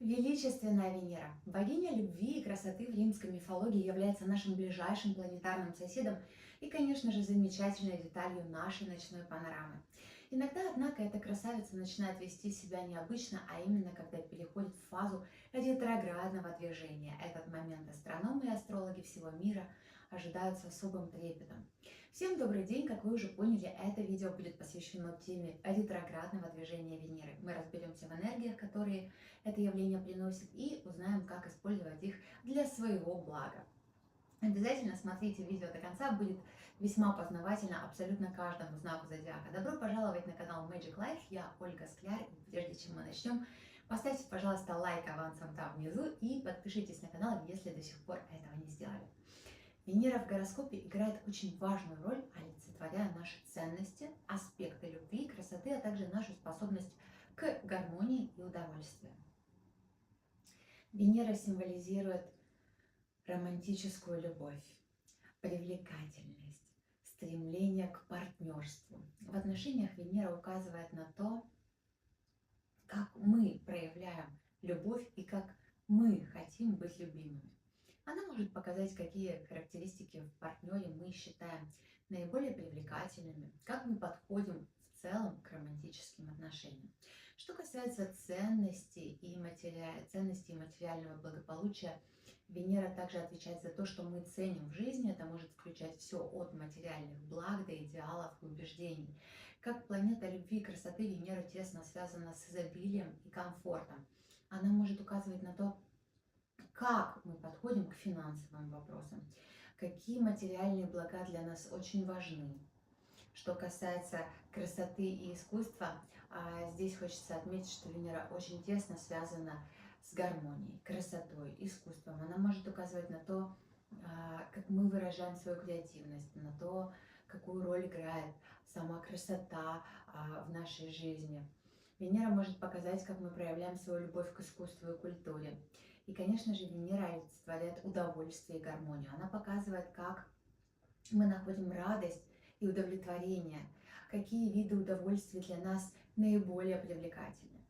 Величественная Венера, богиня любви и красоты в римской мифологии, является нашим ближайшим планетарным соседом и, конечно же, замечательной деталью нашей ночной панорамы. Иногда, однако, эта красавица начинает вести себя необычно, а именно, когда переходит в фазу ретроградного движения. Этот момент астрономы и астрологи всего мира ожидают с особым трепетом. Всем добрый день! Как вы уже поняли, это видео будет посвящено теме ретроградного движения Венеры. Мы разберемся в энергиях, которые это явление приносит, и узнаем, как использовать их для своего блага. Обязательно смотрите видео до конца, будет весьма познавательно абсолютно каждому знаку зодиака. Добро пожаловать на канал Magic Life, я Ольга Скляр, и прежде чем мы начнем, поставьте, пожалуйста, лайк авансом там внизу и подпишитесь на канал, если до сих пор этого не сделали. Венера в гороскопе играет очень важную роль, олицетворяя наши ценности, аспекты любви, красоты, а также нашу способность к гармонии и удовольствию. Венера символизирует романтическую любовь, привлекательность, стремление к партнерству. В отношениях Венера указывает на то, как мы проявляем любовь и как мы хотим быть любимыми. Она может показать, какие характеристики в партнере мы считаем наиболее привлекательными, как мы подходим в целом к романтическим отношениям. Что касается ценностей и материального благополучия, Венера также отвечает за то, что мы ценим в жизни. Это может включать все от материальных благ до идеалов и убеждений. Как планета любви и красоты, Венера тесно связана с изобилием и комфортом. Она может указывать на то, как мы подходим к финансовым вопросам, какие материальные блага для нас очень важны. Что касается красоты и искусства, здесь хочется отметить, что Венера очень тесно связана с гармонией, красотой, искусством. Она может указывать на то, как мы выражаем свою креативность, на то, какую роль играет сама красота в нашей жизни. Венера может показать, как мы проявляем свою любовь к искусству и культуре. И, конечно же, Венера олицетворяет удовольствие и гармонию. Она показывает, как мы находим радость и удовлетворение, какие виды удовольствия для нас наиболее привлекательны.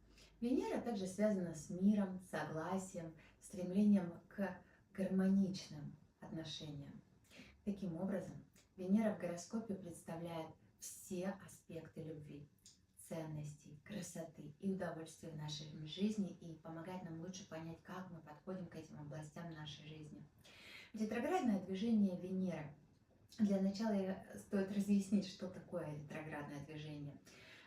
Венера также связана с миром, согласием, стремлением к гармоничным отношениям. Таким образом, Венера в гороскопе представляет все аспекты любви, ценностей, красоты и удовольствия в нашей жизни и помогает нам лучше понять, как мы подходим к этим областям нашей жизни. Ретроградное движение Венеры. Для начала стоит разъяснить, что такое ретроградное движение.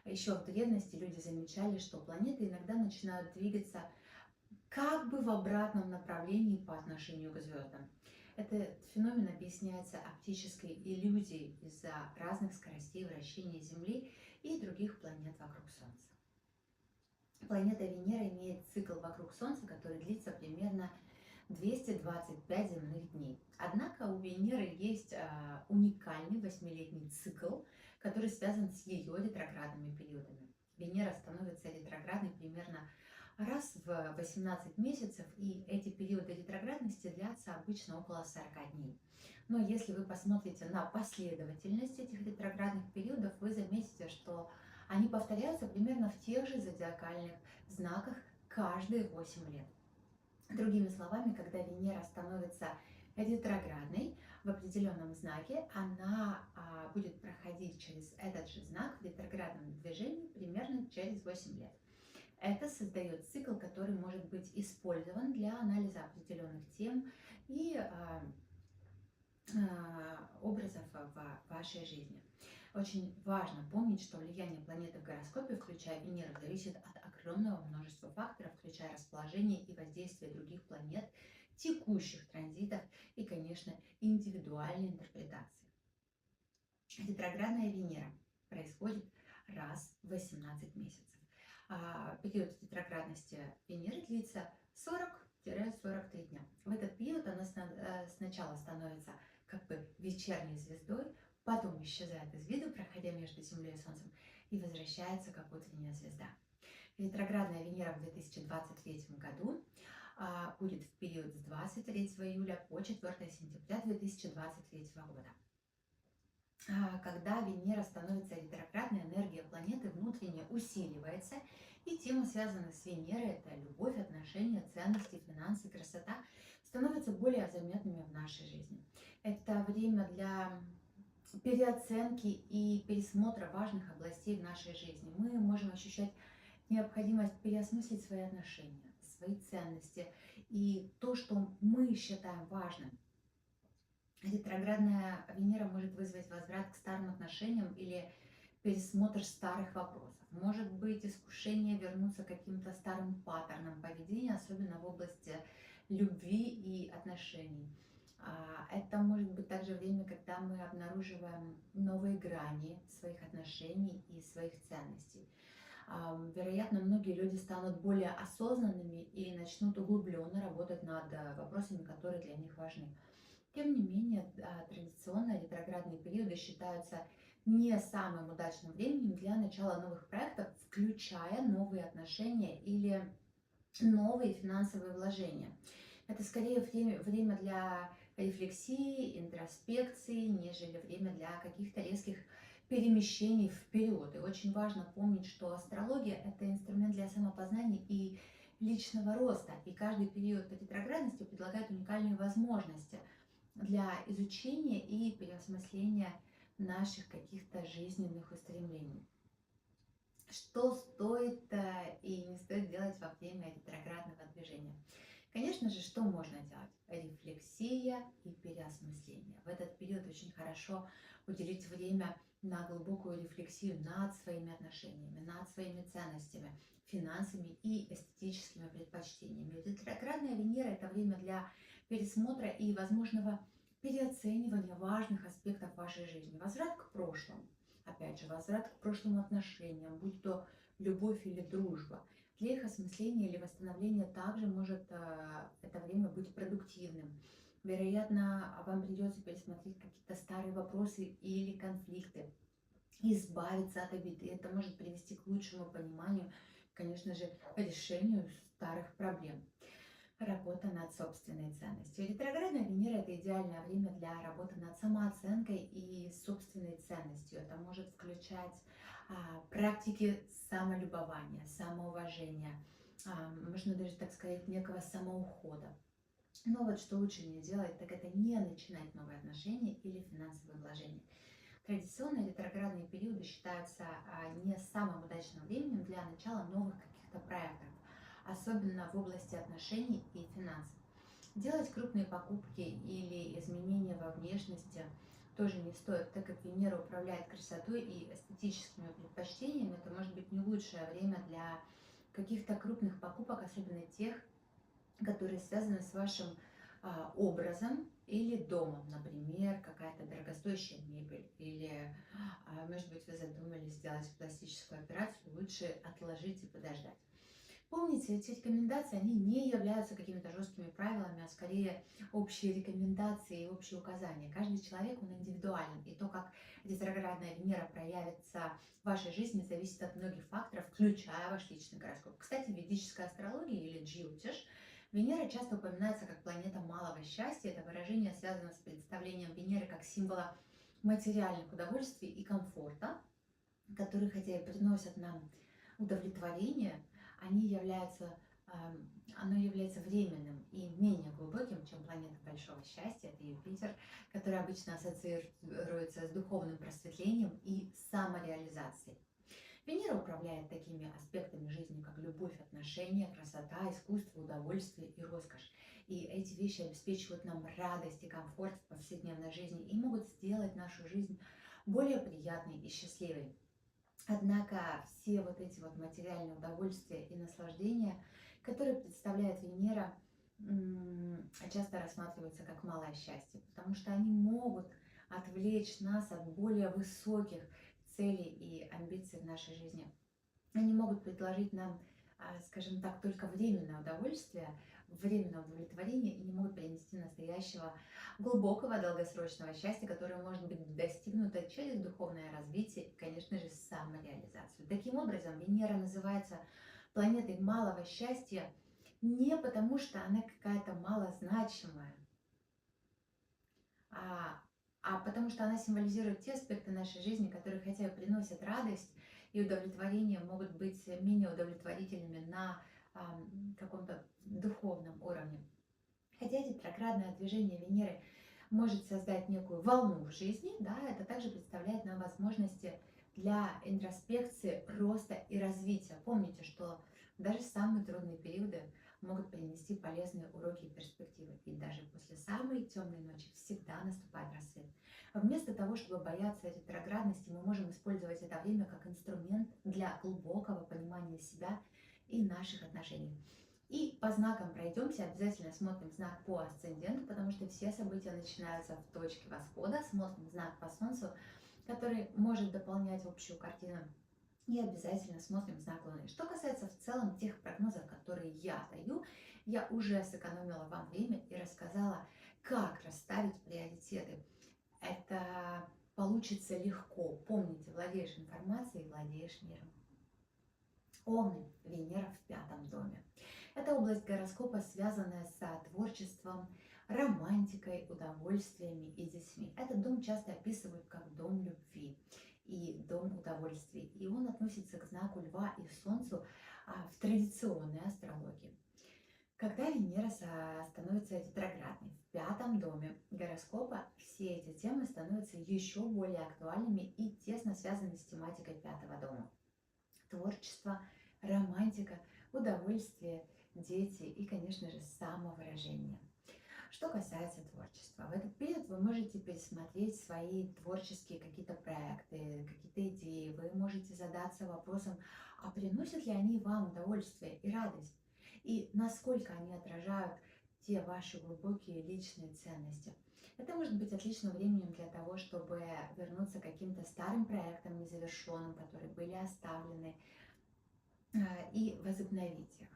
Еще в древности люди замечали, что планеты иногда начинают двигаться как бы в обратном направлении по отношению к звездам. Этот феномен объясняется оптической иллюзией из-за разных скоростей вращения Земли и других планет вокруг Солнца. Планета Венера имеет цикл вокруг Солнца, который длится примерно 225 земных дней. Однако у Венеры есть уникальный 8-летний цикл, который связан с ее ретроградными периодами. Венера становится ретроградной примерно раз в 18 месяцев, и эти периоды ретроградности длятся обычно около 40 дней. Но если вы посмотрите на последовательность этих ретроградных периодов, вы заметите, что они повторяются примерно в тех же зодиакальных знаках каждые 8 лет. Другими словами, когда Венера становится ретроградной в определенном знаке, она будет проходить через этот же знак в ретроградном движении примерно через 8 лет. Это создает цикл, который может быть использован для анализа определенных тем и образов в вашей жизни. Очень важно помнить, что влияние планеты в гороскопе, включая Венеру, зависит от огромного множества факторов, включая расположение и воздействие других планет, текущих транзитов и, конечно, индивидуальной интерпретации. Ретроградная Венера происходит раз в 18 месяцев. Период ретроградности Венеры длится 40-43 дня. В этот период она сначала становится как бы вечерней звездой, потом исчезает из виду, проходя между Землей и Солнцем, и возвращается как утренняя звезда. Ретроградная Венера в 2023 году будет в период с 23 июля по 4 сентября 2023 года. Когда Венера становится ретроградной, энергия планеты внутренне усиливается, и тема, связанная с Венерой, это любовь, отношения, ценности, финансы, красота становятся более заметными в нашей жизни. Это время для переоценки и пересмотра важных областей в нашей жизни. Мы можем ощущать необходимость переосмыслить свои отношения, свои ценности и то, что мы считаем важным. Ретроградная Венера может вызвать возврат к старым отношениям или пересмотр старых вопросов. Может быть искушение вернуться к каким-то старым паттернам поведения, особенно в области любви и отношений. Это может быть также время, когда мы обнаруживаем новые грани своих отношений и своих ценностей. Вероятно, многие люди станут более осознанными и начнут углубленно работать над вопросами, которые для них важны. Тем не менее, традиционно ретроградные периоды считаются не самым удачным временем для начала новых проектов, включая новые отношения или новые финансовые вложения. Это скорее время для рефлексии, интроспекции, нежели время для каких-то резких перемещений вперед. И очень важно помнить, что астрология – это инструмент для самопознания и личного роста. И каждый период ретроградности предлагает уникальные возможности для изучения и переосмысления наших каких-то жизненных устремлений. Что стоит и не стоит делать во время ретроградного движения? Конечно же, что можно делать? Рефлексия и переосмысление. В этот период очень хорошо уделить время на глубокую рефлексию над своими отношениями, над своими ценностями, финансами и эстетическими предпочтениями. Ретроградная Венера – это время для пересмотра и возможного переоценивания важных аспектов вашей жизни. Возврат к прошлому. Опять же, возврат к прошлым отношениям, будь то любовь или дружба. Для их осмысления или восстановления также может это время быть продуктивным. Вероятно, вам придется пересмотреть какие-то старые вопросы или конфликты, избавиться от обид. И это может привести к лучшему пониманию, конечно же, решению старых проблем. Работа над собственной ценностью. Ретроградная Венера – это идеальное время для работы над самооценкой и собственной ценностью. Это может включать практики самолюбования, самоуважения, можно даже так сказать, некого самоухода. Но вот что лучше не делать, так это не начинать новые отношения или финансовые вложения. Традиционно ретроградные периоды считаются не самым удачным временем для начала новых каких-то проектов, особенно в области отношений и финансов. Делать крупные покупки или изменения во внешности тоже не стоит, так как Венера управляет красотой и эстетическими предпочтениями. Это может быть не лучшее время для каких-то крупных покупок, особенно тех, которые связаны с вашим образом или домом, например, какая-то дорогостоящая мебель, или, может быть, вы задумались сделать пластическую операцию, лучше отложить и подождать. Помните, эти рекомендации, они не являются какими-то жесткими правилами, а скорее общие рекомендации и общие указания. Каждый человек, он индивидуален, и то, как ретроградная Венера проявится в вашей жизни, зависит от многих факторов, включая ваш личный гороскоп. Кстати, в ведической астрологии или Джьотиш Венера часто упоминается как планета малого счастья. Это выражение связано с представлением Венеры как символа материальных удовольствий и комфорта, которые, хотя и приносят нам удовлетворение, оно является временным и менее глубоким, чем планета большого счастья, это Юпитер, который обычно ассоциируется с духовным просветлением и самореализацией. Венера управляет такими аспектами жизни, как любовь, отношения, красота, искусство, удовольствие и роскошь. И эти вещи обеспечивают нам радость и комфорт в повседневной жизни и могут сделать нашу жизнь более приятной и счастливой. Однако все вот эти вот материальные удовольствия и наслаждения, которые представляет Венера, часто рассматриваются как малое счастье, потому что они могут отвлечь нас от более высоких целей и амбиций в нашей жизни. Они могут предложить нам, скажем так, только временное удовольствие, временное удовлетворение и не могут принести настоящего глубокого долгосрочного счастья, которое может быть достигнуто через духовное развитие и, конечно же, самореализацию. Таким образом, Венера называется планетой малого счастья не потому, что она какая-то малозначимая, а потому что она символизирует те аспекты нашей жизни, которые хотя и приносят радость и удовлетворение, могут быть менее удовлетворительными на каком-то духовном Хотя ретроградное движение Венеры может создать некую волну в жизни, да, это также представляет нам возможности для интроспекции, роста и развития. Помните, что даже самые трудные периоды могут принести полезные уроки и перспективы. И даже после самой темной ночи всегда наступает рассвет. Вместо того, чтобы бояться ретроградности, мы можем использовать это время как инструмент для глубокого понимания себя и наших отношений. И по знакам пройдемся, обязательно смотрим знак по асценденту, потому что все события начинаются в точке восхода, смотрим знак по Солнцу, который может дополнять общую картину, и обязательно смотрим знак Луны. Что касается в целом тех прогнозов, которые я даю, я уже сэкономила вам время и рассказала, как расставить приоритеты. Это получится легко. Помните, владеешь информацией, владеешь миром. Овны, Венера в 5-м доме. Это область гороскопа, связанная с творчеством, романтикой, удовольствиями и детьми. Этот дом часто описывают как дом любви и дом удовольствий. И он относится к знаку Льва и Солнцу в традиционной астрологии. Когда Венера становится ретроградной в 5-м доме гороскопа, все эти темы становятся еще более актуальными и тесно связаны с тематикой 5-го дома. Творчество, романтика, удовольствие, дети и, конечно же, самовыражение. Что касается творчества, в этот период вы можете пересмотреть свои творческие какие-то проекты, какие-то идеи. Вы можете задаться вопросом, а приносят ли они вам удовольствие и радость? И насколько они отражают те ваши глубокие личные ценности. Это может быть отличным временем для того, чтобы вернуться к каким-то старым проектам незавершенным, которые были оставлены, и возобновить их.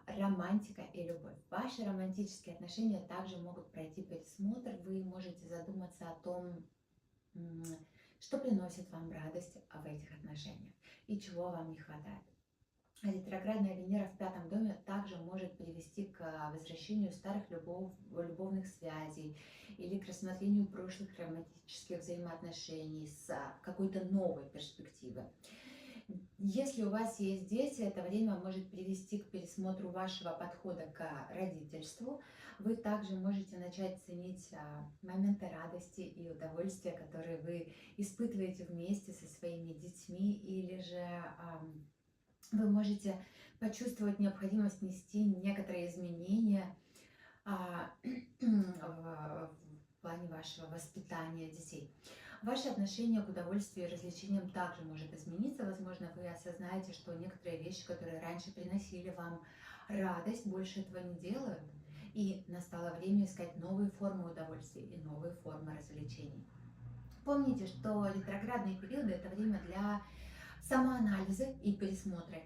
Романтика и любовь. Ваши романтические отношения также могут пройти пересмотр. Вы можете задуматься о том, что приносит вам радость в этих отношениях и чего вам не хватает. Ретроградная Венера в 5-м доме также может привести к возвращению старых любовных связей или к рассмотрению прошлых романтических взаимоотношений с какой-то новой перспективы. Если у вас есть дети, это время может привести к пересмотру вашего подхода к родительству. Вы также можете начать ценить моменты радости и удовольствия, которые вы испытываете вместе со своими детьми, или же вы можете почувствовать необходимость внести некоторые изменения в плане вашего воспитания детей. Ваше отношение к удовольствию и развлечениям также может измениться. Возможно, вы осознаете, что некоторые вещи, которые раньше приносили вам радость, больше этого не делают. И настало время искать новые формы удовольствия и новые формы развлечений. Помните, что ретроградные периоды – это время для самоанализа и пересмотра,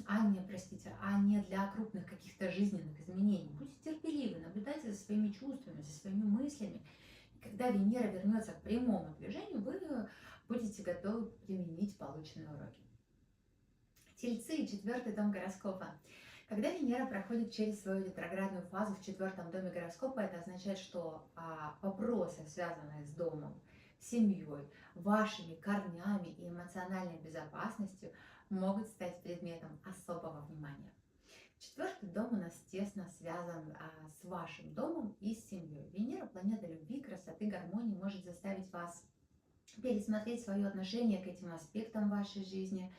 а не для крупных каких-то жизненных изменений. Будьте терпеливы, наблюдайте за своими чувствами, за своими мыслями. Когда Венера вернется к прямому движению, вы будете готовы применить полученные уроки. Тельцы, 4-й дом гороскопа. Когда Венера проходит через свою ретроградную фазу в 4-м доме гороскопа, это означает, что вопросы, связанные с домом, семьей, вашими корнями и эмоциональной безопасностью, могут стать предметом особого внимания. 4-й дом у нас тесно связан с вашим домом и с семьей. Венера, планета любви, красоты, гармонии, может заставить вас пересмотреть свое отношение к этим аспектам вашей жизни.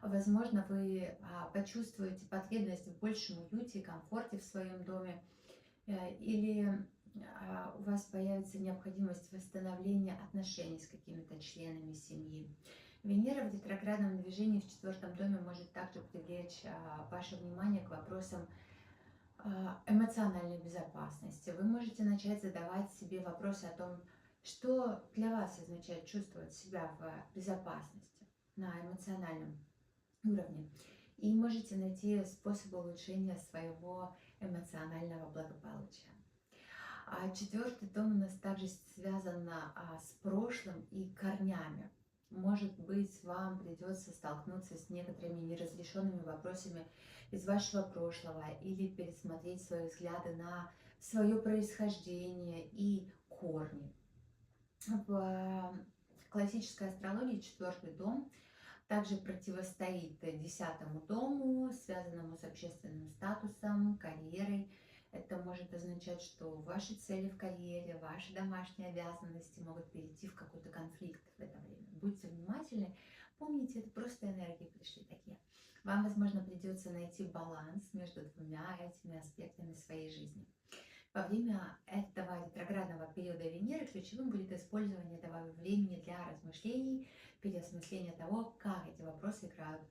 Возможно, вы почувствуете потребность в большем уюте и комфорте в своем доме, или у вас появится необходимость восстановления отношений с какими-то членами семьи. Венера в ретроградном движении в 4-м доме может также привлечь ваше внимание к вопросам эмоциональной безопасности. Вы можете начать задавать себе вопросы о том, что для вас означает чувствовать себя в безопасности на эмоциональном уровне. И можете найти способы улучшения своего эмоционального благополучия. 4-й дом у нас также связан с прошлым и корнями. Может быть, вам придется столкнуться с некоторыми неразрешенными вопросами из вашего прошлого или пересмотреть свои взгляды на свое происхождение и корни. В классической астрологии 4-й дом также противостоит 10-му дому, связанному с общественным статусом, карьерой, Это может означать, что ваши цели в карьере, ваши домашние обязанности могут перейти в какой-то конфликт в это время. Будьте внимательны, помните, это просто энергии пришли такие. Вам, возможно, придется найти баланс между двумя этими аспектами своей жизни. Во время этого ретроградного периода Венеры ключевым будет использование этого времени для размышлений, переосмысления того, как эти вопросы играют,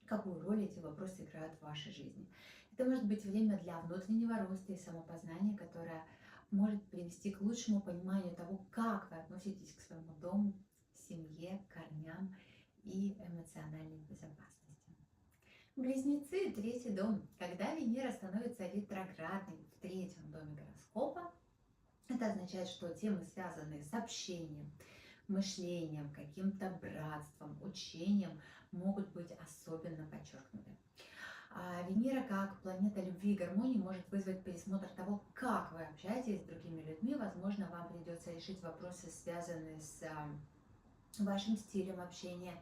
какую роль эти вопросы играют в вашей жизни. Это может быть время для внутреннего роста и самопознания, которое может привести к лучшему пониманию того, как вы относитесь к своему дому, семье, корням и эмоциональной безопасности. Близнецы, третий дом. Когда Венера становится ретроградной в третьем доме гороскопа, это означает, что темы, связанные с общением, мышлением, каким-то братством, учением, могут быть особенно подчеркнуты. Венера, как планета любви и гармонии, может вызвать пересмотр того, как вы общаетесь с другими людьми. Возможно, вам придется решить вопросы, связанные с вашим стилем общения,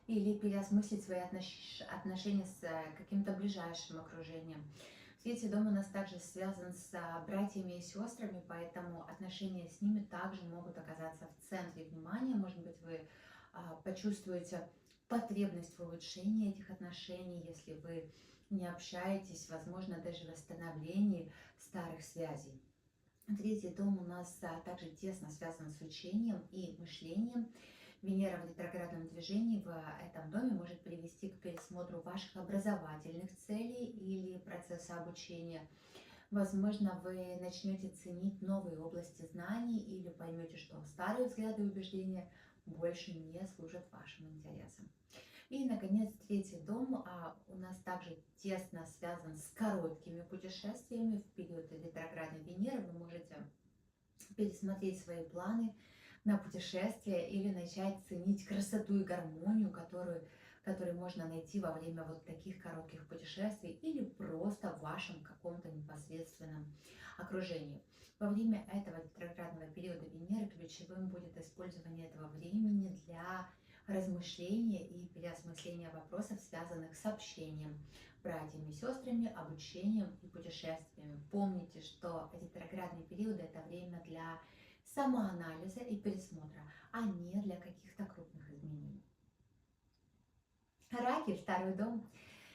или переосмыслить свои отношения с каким-то ближайшим окружением. Третий дом у нас также связан с братьями и сестрами, поэтому отношения с ними также могут оказаться в центре внимания. Может быть, вы почувствуете потребность в улучшении этих отношений, если вы не общаетесь, возможно, даже восстановлении старых связей. Третий дом у нас также тесно связан с учением и мышлением. Венера в ретроградном движении в этом доме может привести к пересмотру ваших образовательных целей или процесса обучения. Возможно, вы начнете ценить новые области знаний или поймете, что старые взгляды и убеждения больше не служат вашим интересам. И, наконец, третий дом у нас также тесно связан с короткими путешествиями. В период ретроградной Венеры вы можете пересмотреть свои планы на путешествие или начать ценить красоту и гармонию, которые можно найти во время вот таких коротких путешествий или просто в вашем каком-то непосредственном окружении. Во время этого ретроградного периода Венеры ключевым будет использование этого времени для размышления и переосмысления вопросов, связанных с общением, братьями и сестрами, обучением и путешествиями. Помните, что ретроградный период – это время для самоанализа и пересмотра, а не для каких-то крупных изменений. Раки, второй дом.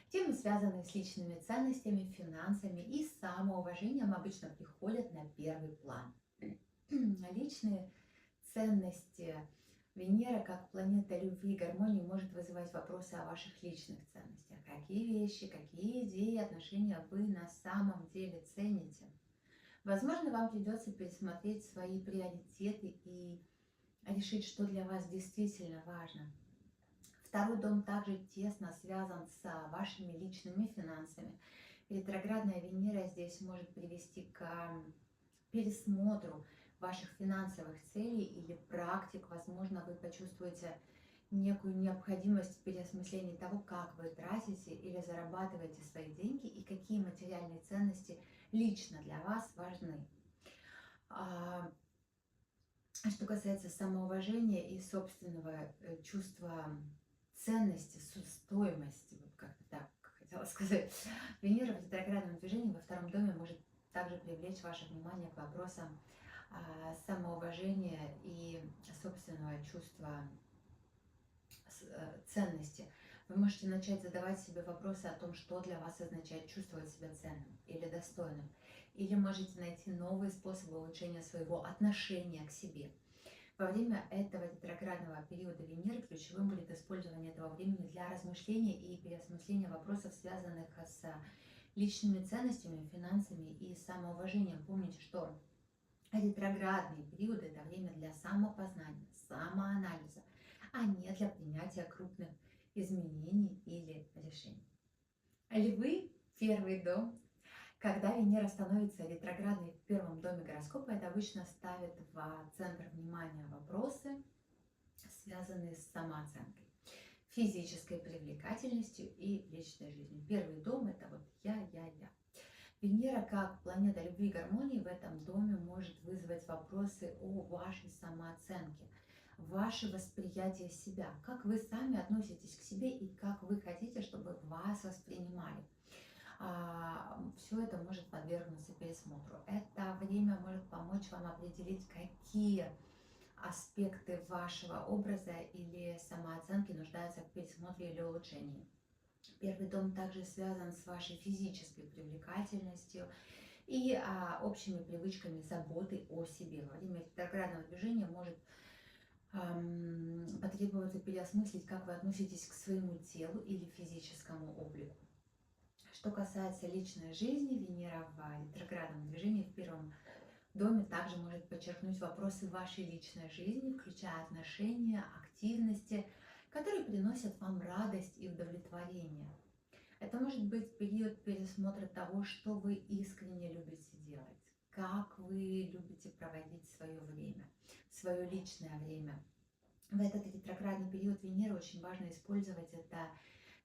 Темы, связанные с личными ценностями, финансами и самоуважением, обычно приходят на первый план. Личные ценности. Венера, как планета любви и гармонии, может вызывать вопросы о ваших личных ценностях. Какие вещи, какие идеи, отношения вы на самом деле цените? Возможно, вам придется пересмотреть свои приоритеты и решить, что для вас действительно важно. Второй дом также тесно связан с вашими личными финансами. Ретроградная Венера здесь может привести к пересмотру ваших финансовых целей или практик. Возможно, вы почувствуете некую необходимость переосмысления того, как вы тратите или зарабатываете свои деньги и какие материальные ценности лично для вас важны. Что касается самоуважения и собственного чувства ценности, стоимости, вот как-то так хотела сказать, Венера в ретроградном движении во втором доме может также привлечь ваше внимание к вопросам самоуважения и собственного чувства ценности. Вы можете начать задавать себе вопросы о том, что для вас означает чувствовать себя ценным или достойным. Или можете найти новые способы улучшения своего отношения к себе. Во время этого ретроградного периода Венеры ключевым будет использование этого времени для размышления и переосмысления вопросов, связанных с личными ценностями, финансами и самоуважением. Помните, что ретроградный период – это время для самопознания, самоанализа, а не для принятия крупных изменений или решений. Львы, первый дом. Когда Венера становится ретроградной в первом доме гороскопа, это обычно ставит в центр внимания вопросы, связанные с самооценкой, физической привлекательностью и личной жизнью. Первый дом – это вот я. Венера, как планета любви и гармонии, в этом доме может вызвать вопросы о вашей самооценке, ваше восприятие себя, как вы сами относитесь к себе и как вы хотите, чтобы вас воспринимали. все это может подвергнуться пересмотру. Это время может помочь вам определить, какие аспекты вашего образа или самооценки нуждаются в пересмотре или улучшении. Первый дом также связан с вашей физической привлекательностью и общими привычками заботы о себе. Во время ретроградного движения может потребуется переосмыслить, как вы относитесь к своему телу или физическому облику. Что касается личной жизни, Венера в ретроградном движении в первом доме также может подчеркнуть вопросы вашей личной жизни, включая отношения, активности, которые приносят вам радость и удовлетворение. Это может быть период пересмотра того, что вы искренне любите делать, как вы любите проводить свое время, свое личное время. В этот ретроградный период Венеры очень важно использовать это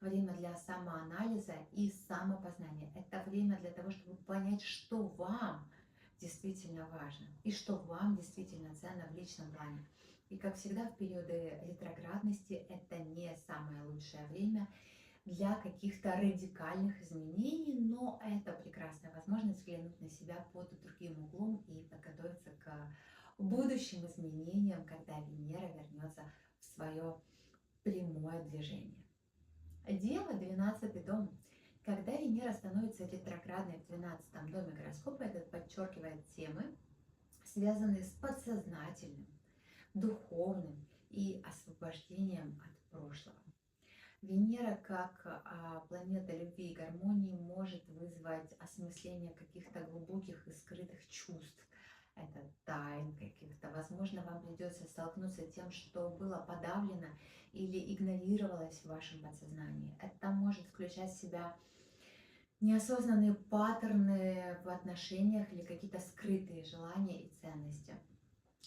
время для самоанализа и самопознания. Это время для того, чтобы понять, что вам действительно важно и что вам действительно ценно в личном плане. И как всегда в периоды ретроградности это не самое лучшее время для каких-то радикальных изменений, но это прекрасная возможность взглянуть на себя под другим углом и подготовиться к будущим изменениям, когда Венера вернется в свое прямое движение. Дева, 12-й дом. Когда Венера становится ретроградной в 12-м доме гороскопа, это подчеркивает темы, связанные с подсознательным, духовным и освобождением от прошлого. Венера, как планета любви и гармонии, может вызвать осмысление каких-то глубоких и скрытых чувств. Это тайн каких-то. Возможно, вам придется столкнуться с тем, что было подавлено или игнорировалось в вашем подсознании. Это может включать в себя неосознанные паттерны в отношениях или какие-то скрытые желания и ценности.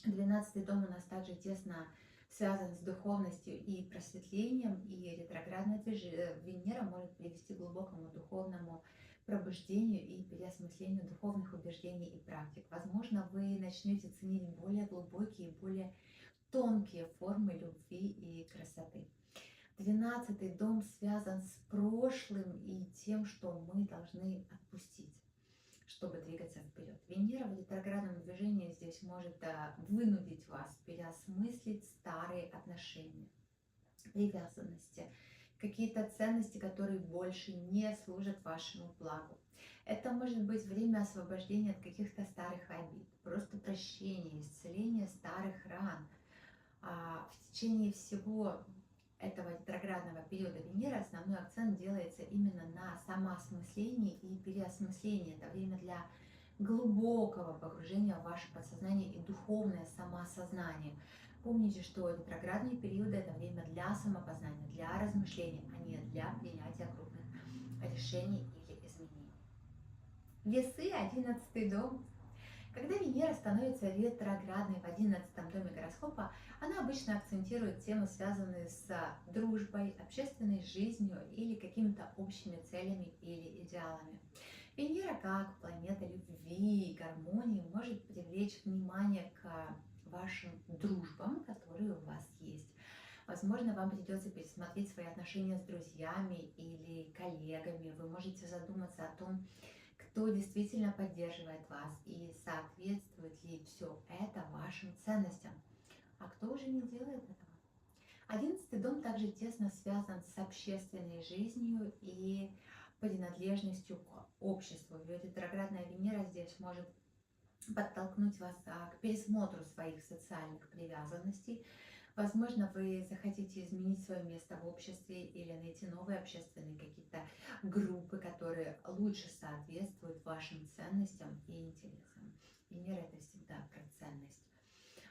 12-й дом у нас также тесно связан с духовностью и просветлением, и ретроградная Венера может привести к глубокому духовному пробуждению и переосмыслению духовных убеждений и практик. Возможно, вы начнете ценить более глубокие, более тонкие формы любви и красоты. 12-й дом связан с прошлым и тем, что мы должны отпустить, чтобы двигаться вперед. Венера в ретроградном движении здесь может вынудить вас переосмыслить старые отношения, привязанности, какие-то ценности, которые больше не служат вашему благу. Это может быть время освобождения от каких-то старых обид, просто прощения, исцеления старых ран. В течение всего этого ретроградного периода Венеры основной акцент делается именно на самоосмыслении и переосмыслении. Это время для глубокого погружения в ваше подсознание и духовное самоосознание. Помните, что ретроградные периоды – это время для самопознания, для размышлений, а не для принятия крупных решений или изменений. Весы, 11-й дом. Когда Венера становится ретроградной в 11-м доме гороскопа, она обычно акцентирует темы, связанные с дружбой, общественной жизнью или какими-то общими целями или идеалами. Венера, как планета любви и гармонии, может привлечь внимание к вашим дружбам, которые у вас есть. Возможно, вам придется пересмотреть свои отношения с друзьями или коллегами. Вы можете задуматься о том, кто действительно поддерживает вас и соответствует ли все это вашим ценностям, а кто уже не делает этого. 11-й дом также тесно связан с общественной жизнью и принадлежностью к обществу. Ретроградная Венера здесь может подтолкнуть вас к пересмотру своих социальных привязанностей. Возможно, вы захотите изменить свое место в обществе или найти новые общественные какие-то группы, которые лучше соответствуют вашим ценностям и интересам. Венера – это всегда про ценность.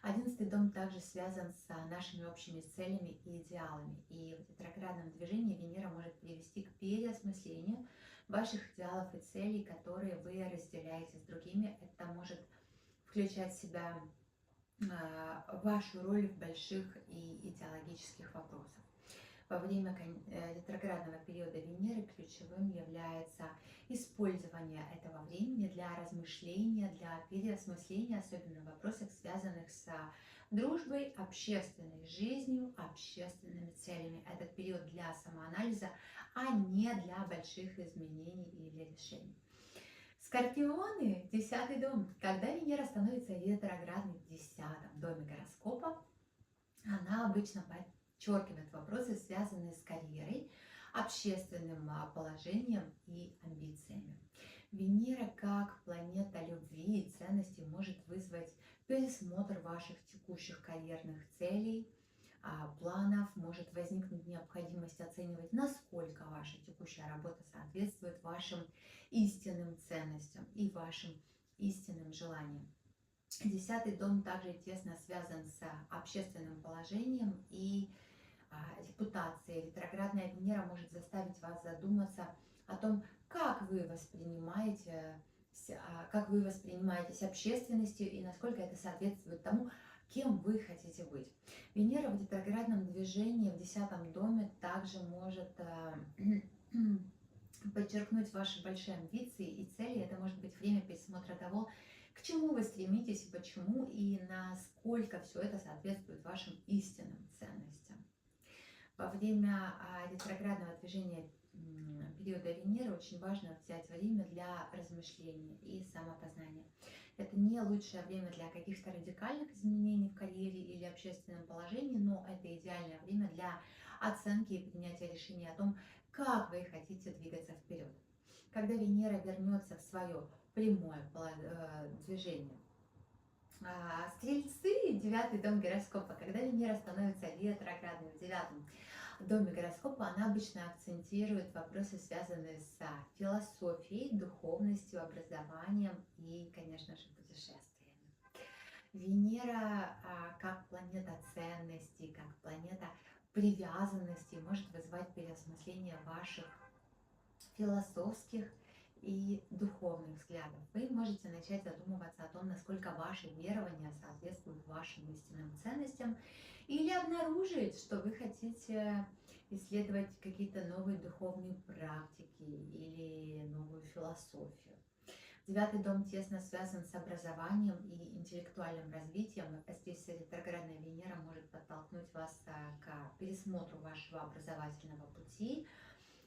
11-й дом также связан с нашими общими целями и идеалами. И в ретроградном движении Венера может привести к переосмыслению ваших идеалов и целей, которые вы разделяете с другими. Это может включать в себя вашу роль в больших и идеологических вопросах. Во время ретроградного периода Венеры ключевым является использование этого времени для размышления, для переосмысления, особенно в вопросах, связанных с дружбой, общественной жизнью, общественными целями. Этот период для самоанализа, а не для больших изменений или решений. Скорпионы, 10-й дом. Когда Венера становится ретроградной в 10-м доме гороскопа, она обычно подчеркивает вопросы, связанные с карьерой, общественным положением и амбициями. Венера, как планета любви и ценностей, может вызвать пересмотр ваших текущих карьерных целей, планов, может возникнуть необходимость оценивать, насколько ваша текущая работа соответствует вашим истинным ценностям и вашим истинным желаниям. 10-й дом также тесно связан с общественным положением и репутацией. Ретроградная Венера может заставить вас задуматься о том, как вы воспринимаетесь общественностью и насколько это соответствует тому, кем вы хотите быть. Венера в ретроградном движении в 10-м доме также может подчеркнуть ваши большие амбиции и цели. Это может быть время пересмотра того, к чему вы стремитесь и почему, и насколько все это соответствует вашим истинным ценностям. Во время ретроградного движения периода Венеры очень важно взять время для размышления и самопознания. Это не лучшее время для каких-то радикальных изменений в карьере или общественном положении, но это идеальное время для оценки и принятия решения о том, как вы хотите двигаться вперед. Когда Венера вернется в свое прямое движение. Стрельцы, 9-й дом гороскопа. Когда Венера становится ретроградной в 9-м доме гороскопа, она обычно акцентирует вопросы, связанные с философией, духовностью, образованием и, конечно же, путешествиями. Венера, как планета ценностей, как планета привязанности, может вызывать переосмысление ваших философских и духовных взглядов. Вы можете начать задумываться о том, насколько ваши верования соответствуют вашим истинным ценностям, или обнаружить, что вы хотите исследовать какие-то новые духовные практики или новую философию. 9-й дом тесно связан с образованием и интеллектуальным развитием. Здесь ретроградная Венера может подтолкнуть вас к пересмотру вашего образовательного пути.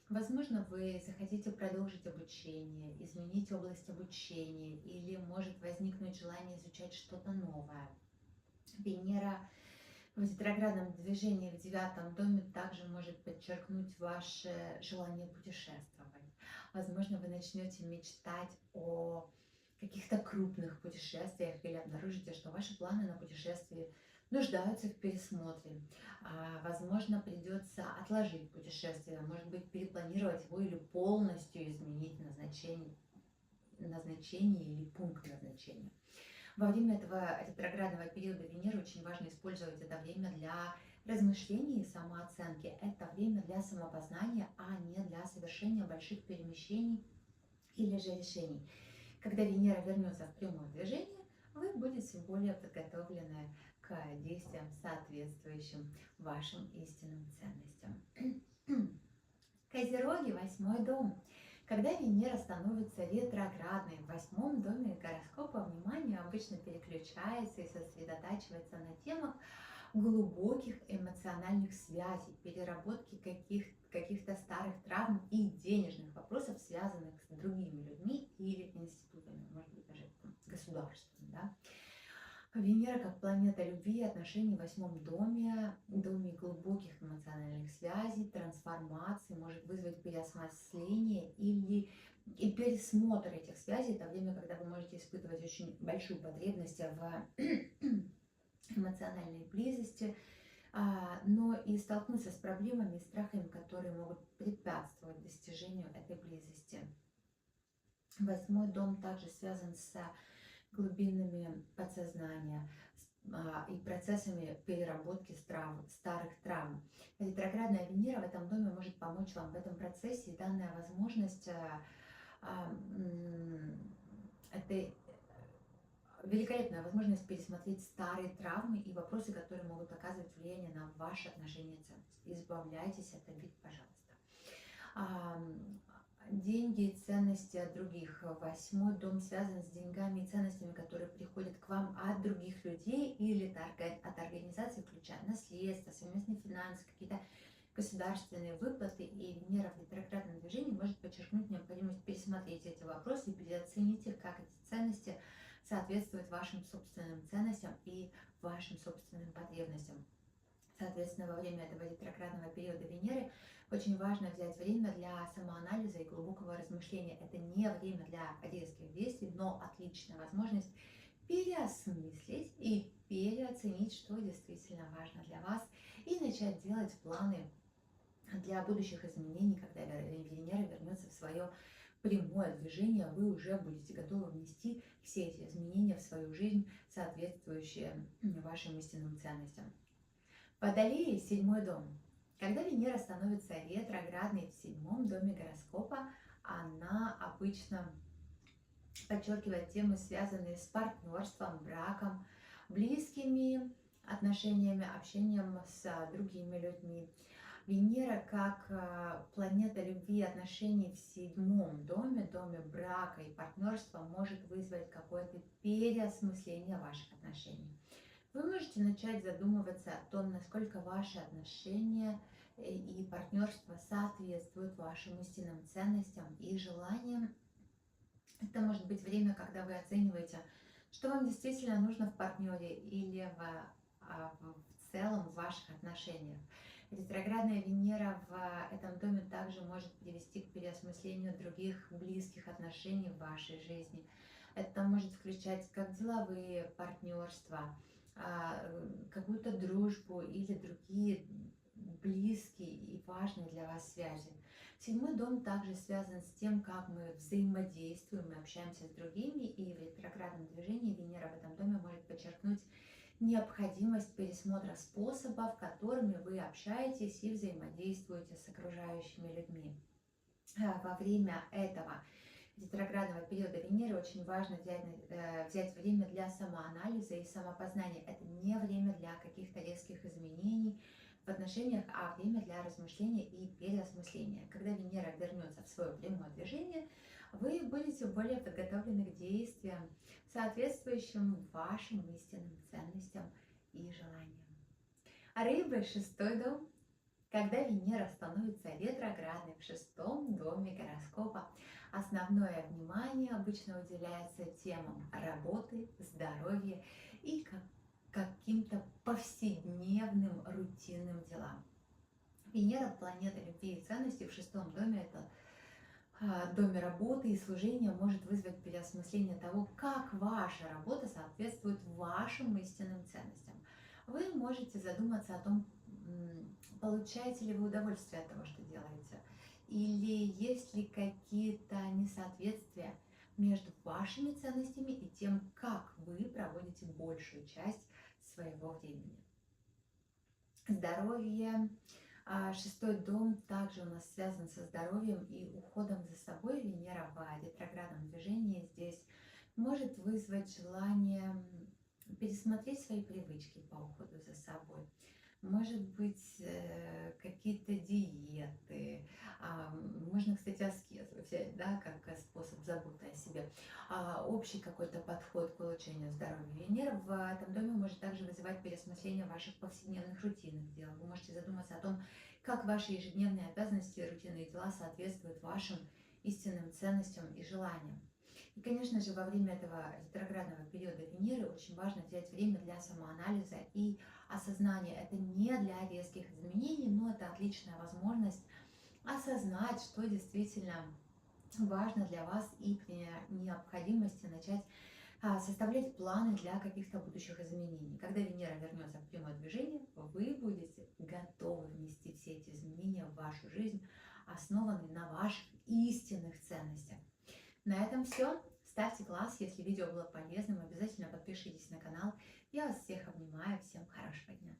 Возможно, вы захотите продолжить обучение, изменить область обучения, или может возникнуть желание изучать что-то новое. Венера в ретроградном движении в 9-м доме также может подчеркнуть ваше желание путешествовать. Возможно, вы начнете мечтать о каких-то крупных путешествиях или обнаружите, что ваши планы на путешествие нуждаются в пересмотре. Возможно, придется отложить путешествие, может быть, перепланировать его или полностью изменить назначение или пункт назначения. Во время этого ретроградного периода Венеры очень важно использовать это время для размышлений и самооценки. Это время для самопознания, а не для совершения больших перемещений или же решений. Когда Венера вернется в прямое движение, вы будете более подготовлены к действиям, соответствующим вашим истинным ценностям. Козероги, 8-й дом. Когда Венера становится ретроградной в 8-м доме гороскопа, внимание обычно переключается и сосредотачивается на темах глубоких эмоциональных связей, переработки каких-то старых травм и денежных вопросов, связанных с другими людьми или институтами, может быть, даже государством. Да? Венера как планета любви и отношений в 8-м доме, доме глубоких эмоциональных связей, трансформации, может вызвать переосмысление и пересмотр этих связей. Это время, когда вы можете испытывать очень большую потребность в эмоциональной близости, но и столкнуться с проблемами и страхами, которые могут препятствовать достижению этой близости. 8-й дом также связан с глубинами подсознания и процессами переработки старых травм. Ретроградная Венера в этом доме может помочь вам в этом процессе, и данная возможность это великолепная возможность пересмотреть старые травмы и вопросы, которые могут оказывать влияние на ваши отношения и ценности. Избавляйтесь от обид, пожалуйста. Деньги и ценности от других. 8-й дом связан с деньгами и ценностями, которые приходят к вам от других людей или от организаций, включая наследство, совместные финансы, какие-то государственные выплаты, и Венера в ретроградном движении может подчеркнуть необходимость пересмотреть эти вопросы и переоценить их, как эти ценности соответствуют вашим собственным ценностям и вашим собственным потребностям. Соответственно, во время этого ретроградного периода Венеры очень важно взять время для самоанализа и глубокого размышления. Это не время для резких действий, но отличная возможность переосмыслить и переоценить, что действительно важно для вас, и начать делать планы для будущих изменений. Когда Венера вернется в свое прямое движение, вы уже будете готовы внести все эти изменения в свою жизнь, соответствующие вашим истинным ценностям. Водолеи, 7-й дом. Когда Венера становится ретроградной в 7-м доме гороскопа, она обычно подчеркивает темы, связанные с партнерством, браком, близкими отношениями, общением с другими людьми. Венера, как планета любви и отношений в 7-м доме, доме брака и партнерства, может вызвать какое-то переосмысление ваших отношений. Вы можете начать задумываться о том, насколько ваши отношения и партнерство соответствуют вашим истинным ценностям и желаниям. Это может быть время, когда вы оцениваете, что вам действительно нужно в партнере или в целом в ваших отношениях. Ретроградная Венера в этом доме также может привести к переосмыслению других близких отношений в вашей жизни. Это может включать как деловые партнерства, какую-то дружбу или другие близкие и важные для вас связи. 7-й дом также связан с тем, как мы взаимодействуем и общаемся с другими, и в ретроградном движении Венера в этом доме может подчеркнуть необходимость пересмотра способов, которыми вы общаетесь и взаимодействуете с окружающими людьми. Во время этого ретроградного периода Венеры очень важно взять время для самоанализа и самопознания. Это не время для каких-то резких изменений в отношениях, а время для размышления и переосмысления. Когда Венера вернется в свое прямое движение, вы будете более подготовлены к действиям, соответствующим вашим истинным ценностям и желаниям. Рыбы, 6-й дом. Когда Венера становится ретроградной в 6-м доме гороскопа, основное внимание обычно уделяется темам работы, здоровья и каким-то повседневным рутинным делам. Венера, планета любви и ценностей, в 6-м доме, это доме работы и служения, может вызвать переосмысление того, как ваша работа соответствует вашим истинным ценностям. Вы можете задуматься о том, получаете ли вы удовольствие от того, что делаете, или есть ли какие-то несоответствия между вашими ценностями и тем, как вы проводите большую часть своего времени. Здоровье. 6-й дом также у нас связан со здоровьем и уходом за собой. Венера в ретроградном движении здесь может вызвать желание пересмотреть свои привычки по уходу за собой. Может быть, какие-то диеты, можно, кстати, аскезу взять, да, как способ заботы о себе, общий какой-то подход к улучшению здоровья. Венера в этом доме может также вызывать переосмысление ваших повседневных рутинных дел. Вы можете задуматься о том, как ваши ежедневные обязанности и рутинные дела соответствуют вашим истинным ценностям и желаниям. И, конечно же, во время этого ретроградного периода Венеры очень важно взять время для самоанализа и осознания. Это не для резких изменений, но это отличная возможность осознать, что действительно важно для вас, и при необходимости начать составлять планы для каких-то будущих изменений. Когда Венера вернется в прямое движение, вы будете готовы внести все эти изменения в вашу жизнь, основанные на ваших истинных ценностях. На этом все. Ставьте класс, если видео было полезным. Обязательно подпишитесь на канал. Я вас всех обнимаю. Всем хорошего дня.